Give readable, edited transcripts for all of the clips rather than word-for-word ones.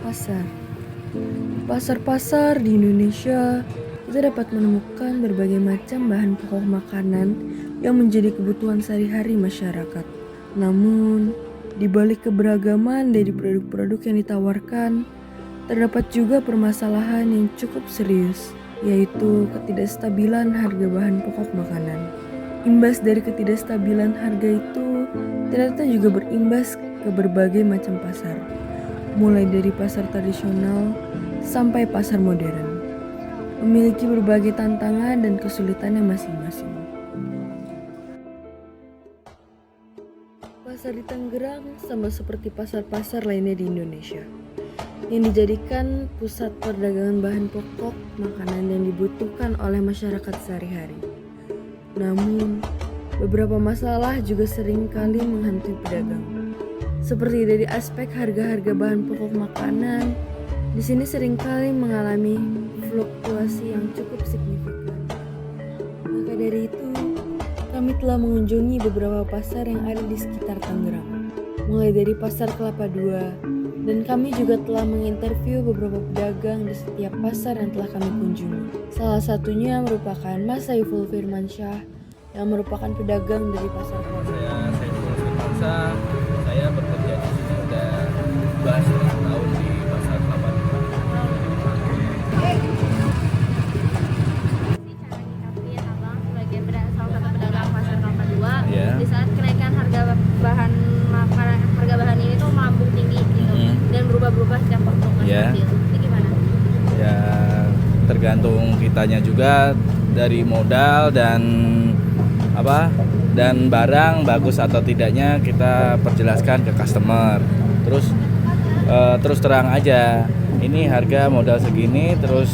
Pasar. Di pasar-pasar di Indonesia, kita dapat menemukan berbagai macam bahan pokok makanan yang menjadi kebutuhan sehari-hari masyarakat. Namun, di balik keberagaman dari produk-produk yang ditawarkan, terdapat juga permasalahan yang cukup serius, yaitu ketidakstabilan harga bahan pokok makanan. Imbas dari ketidakstabilan harga itu ternyata juga berimbas ke berbagai macam pasar, mulai dari pasar tradisional sampai pasar modern, memiliki berbagai tantangan dan kesulitannya masing-masing. Pasar di Tangerang sama seperti pasar-pasar lainnya di Indonesia, yang dijadikan pusat perdagangan bahan pokok makanan yang dibutuhkan oleh masyarakat sehari-hari. Namun, beberapa masalah juga sering kali menghantui pedagang. Seperti dari aspek harga-harga bahan pokok makanan, di sini seringkali mengalami fluktuasi yang cukup signifikan. Maka dari itu, kami telah mengunjungi beberapa pasar yang ada di sekitar Tangerang, mulai dari Pasar Kelapa II, dan kami juga telah menginterview beberapa pedagang di setiap pasar yang telah kami kunjungi. Salah satunya merupakan Mas Saiful Firmansyah, yang merupakan pedagang dari Pasar Kelapa. Saya Saiful Firmansyah, saya bekerja di sini udah 12 tahun di Pasar Kelapa II. Di saat kenaikan harga bahan makanan, harga bahan ini tuh melambung tinggi gitu, dan berubah-berubah setiap waktu. Itu gimana? Ya tergantung kitanya juga, dari modal dan barang bagus atau tidaknya kita perjelaskan ke customer. Terus terang aja, ini harga modal segini, terus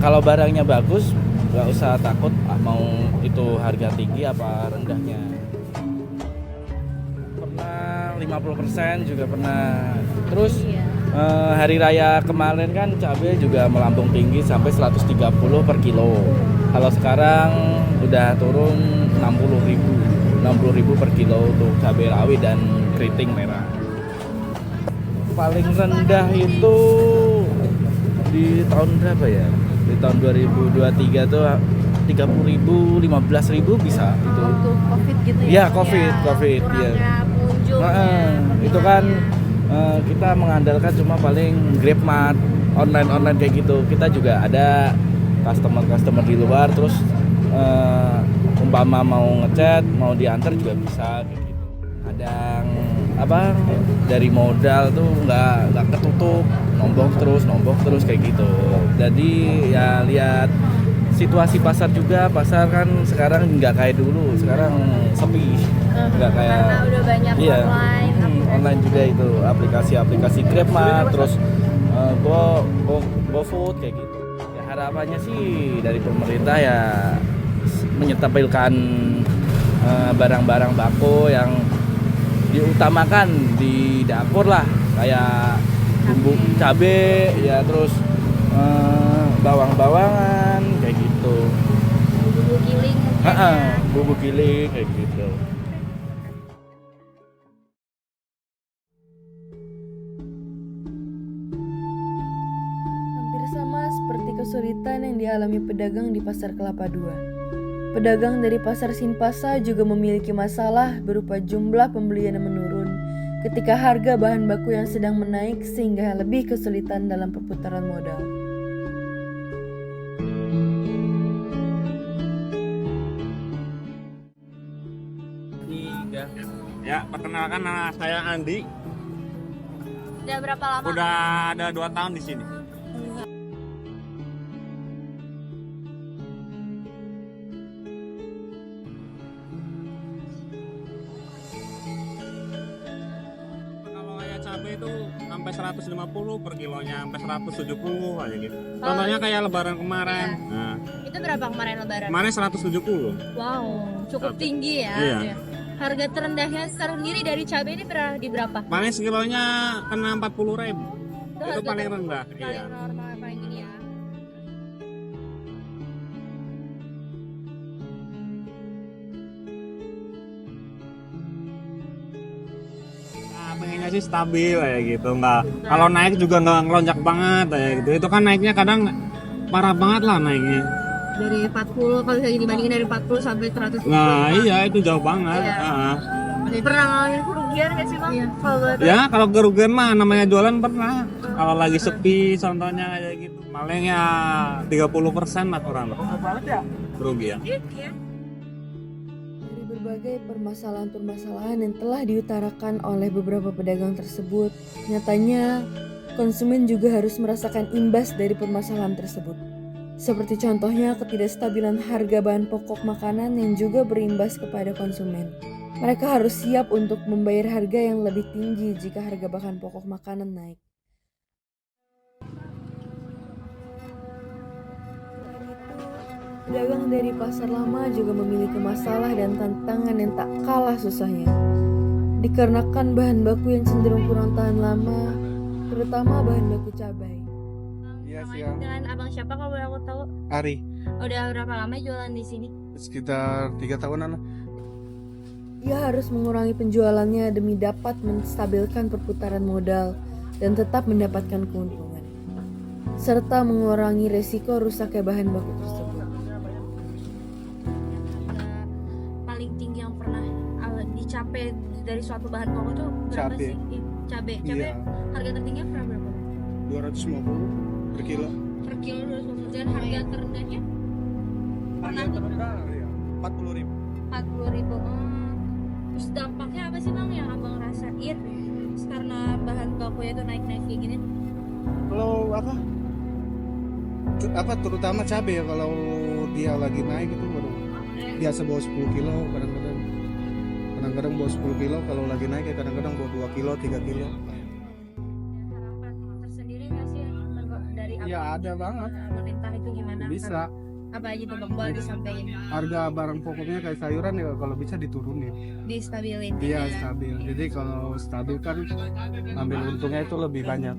kalau barangnya bagus nggak usah takut mau itu harga tinggi apa rendahnya. Pernah 50% juga pernah. Terus hari raya kemarin kan cabai juga melambung tinggi sampai 130 per kilo. Kalau sekarang udah turun 60.000 per kilo untuk cabai rawit dan keriting merah. Paling rendah itu di tahun berapa ya? Di tahun 2023 tuh 30.000, 15.000 bisa itu. Untuk Covid gitu ya? Iya, Covid ya. Pengunjung. Itu kan kita mengandalkan cuma paling GrabMart, online kayak gitu. Kita juga ada customer di luar, terus umpama mau ngechat, mau diantar juga bisa kayak gitu. Kadang dari modal tuh nggak ketutup, nombok terus kayak gitu. Jadi ya lihat situasi pasar juga. Pasar kan sekarang nggak kayak dulu, sekarang sepi, nggak kayak karena udah banyak online juga itu aplikasi GrabMart, terus GoFood kayak gitu. Ya harapannya sih dari pemerintah ya menyetabilkan barang-barang bako yang diutamakan di dapur lah, kayak bumbu cabe ya, terus bawang-bawangan kayak gitu, bumbu giling bumbu giling kayak gitu. Hampir sama seperti kesulitan yang dialami pedagang di Pasar Kelapa II. Pedagang dari Pasar Sinpasa juga memiliki masalah berupa jumlah pembelian yang menurun ketika harga bahan baku yang sedang menaik, sehingga lebih kesulitan dalam perputaran modal. Ya, perkenalkan nama saya Andi. Udah berapa lama? Udah ada 2 tahun di sini. Kalau kayak cabai itu sampai 150 per kilonya, sampai 170 aja gitu. Contohnya kayak lebaran kemarin. Nah, Itu berapa kemarin lebaran? kemarin 170. Wow, cukup tinggi ya. Iya. Harga terendahnya sendiri dari cabai ini di berapa? Paling sekilonya kena 40.000. Itu harga paling rendah. Paling Iya. normal paling ini ya. Nah, pengennya sih stabil kayak gitu, nggak kalau naik juga nggak ngelonjak banget kayak gitu. Itu kan naiknya kadang parah banget lah naiknya. Dari 40 kalau misalnya dibandingin dari 40 sampai 100. Nah iya itu jauh banget. Iya. Pernah ngalamin kerugian nggak sih bang? Kalau boleh tahu? Ya kalau kerugian mah namanya jualan pernah. Kalau lagi sepi contohnya kayak gitu, paling ya 30% lah kurang kerugian. Dari berbagai permasalahan-permasalahan yang telah diutarakan oleh beberapa pedagang tersebut, nyatanya konsumen juga harus merasakan imbas dari permasalahan tersebut. Seperti contohnya ketidakstabilan harga bahan pokok makanan yang juga berimbas kepada konsumen. Mereka harus siap untuk membayar harga yang lebih tinggi jika harga bahan pokok makanan naik. Pedagang dari pasar lama juga memiliki masalah dan tantangan yang tak kalah susahnya. Dikarenakan bahan baku yang cenderung kurang tahan lama, terutama bahan baku cabai. Iya sih. Dengan abang siapa kalau boleh aku tahu? Ari, Udah berapa lama jualan di sini? sekitar 3 tahunan lah. Ia harus mengurangi penjualannya demi dapat menstabilkan perputaran modal dan tetap mendapatkan keuntungan, serta mengurangi resiko rusaknya bahan baku tersebut. Harga paling tinggi yang pernah dicapai dari suatu bahan pokok itu berapa Cabai. sih? Cabai. Iya, Harga tertingginya pernah berapa? 250 per kilo. Per kilo 250 dan harga terendahnya pernah Ya, 40.000. 40.000. Terus dampaknya apa sih bang yang abang rasain karena bahan bakunya itu naik-naik kayak gini? Kalau apa terutama cabai ya, kalau dia lagi naik itu baru biasa bawa 10 kilo, kadang-kadang bawa 10 kilo, kalau lagi naik ya kadang-kadang bawa 2 kilo, 3 kilo. Harapan tersendiri nggak sih dari abang? Ya ada banget, Pemerintah itu gimana? bisa. Apa aja tuh bang boleh disampaikan? Harga barang pokoknya kayak sayuran ya kalau bisa diturunin. Distabilin. Iya stabil, jadi kalau stabil kan ambil untungnya itu lebih banyak.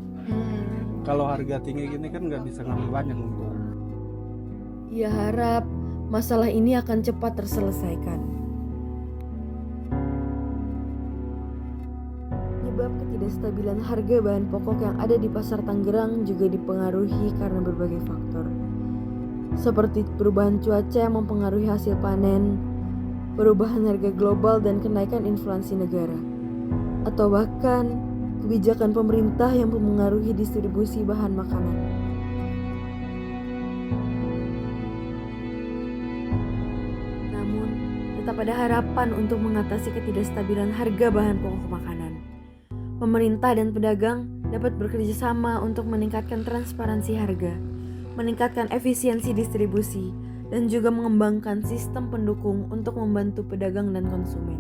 Kalau harga tinggi gini kan nggak bisa ngambil banyak untung. Ia harap masalah ini akan cepat terselesaikan. Penyebab ketidakstabilan harga bahan pokok yang ada di pasar Tangerang juga dipengaruhi karena berbagai faktor, seperti perubahan cuaca yang mempengaruhi hasil panen, perubahan harga global dan kenaikan inflasi negara, atau bahkan kebijakan pemerintah yang mempengaruhi distribusi bahan makanan. Namun, tetap ada harapan untuk mengatasi ketidakstabilan harga bahan pokok makanan. Pemerintah dan pedagang dapat bekerja sama untuk meningkatkan transparansi harga, meningkatkan efisiensi distribusi, dan juga mengembangkan sistem pendukung untuk membantu pedagang dan konsumen.